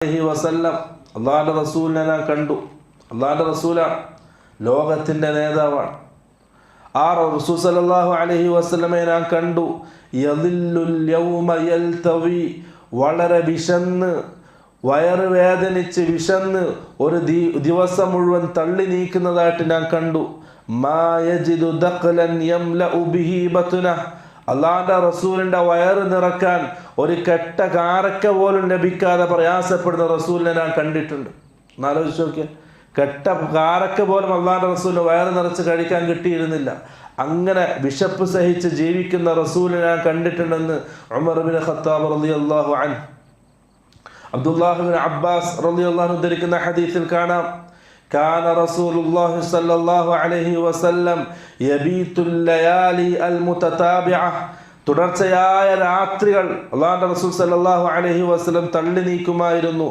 അലൈഹി വസല്ലം അള്ളാഹുവിൻ്റെ റസൂലിനെ ഞാൻ കണ്ടു. അള്ളാഹുവിൻ്റെ റസൂലാണ്, ലോകത്തിൻ്റെ നേതാവാണ്. ആ റസൂൽ സല്ലല്ലാഹു അലൈഹി വസല്ലമയെ ഞാൻ കണ്ടു. യദില്ലുൽ യൗമ യൽതവി, വളരെ വിശന്ന്, വയറ് വേദനിച്ച് വിശന്ന് ഒരു ദിവസം മുഴുവൻ തള്ളി നീക്കുന്നതായിട്ട് ഞാൻ കണ്ടു. മാ യജിദു ദഖ്ലൻ യംലഉ ബിഹി ബത്നഹ്, അള്ളാഹുവിൻ്റെ റസൂലിൻ്റെ വയറ് നിറക്കാൻ ഒരു കെട്ട കാരക്ക പോലും ലഭിക്കാതെ പ്രയാസപ്പെടുന്ന റസൂലിനെ ഞാൻ കണ്ടിട്ടുണ്ട്. എന്നാലോചിച്ച് നോക്കിയ, കെട്ട കാരക്ക പോലും അള്ളാഹുവിൻ്റെ റസൂലിന് വയറ് നിറച്ച് കഴിക്കാൻ കിട്ടിയിരുന്നില്ല. അങ്ങനെ വിശപ്പ് സഹിച്ച് ജീവിക്കുന്ന റസൂലിനെ ഞാൻ കണ്ടിട്ടുണ്ടെന്ന് ഉമർ ഇബ്നു ഖത്താബ് റളിയല്ലാഹു അൻഹു, അബ്ദുല്ലാഹ് ഇബ്നു അബ്ബാസ് റളിയല്ലാഹു അൻഹു ധരിക്കുന്ന ഹദീസിൽ കാണാം, കാന റസൂലുള്ളാഹി സ്വല്ലല്ലാഹു അലൈഹി വസല്ലം യബീതുൽ ലയാലി അൽ മുതതാബിഅ, തുടർച്ചയായ രാത്രികൾ അല്ലാഹുവിൻ്റെ റസൂൽ സ്വല്ലല്ലാഹു അലൈഹി വസല്ലം തള്ളി നീക്കുമായിരുന്നു.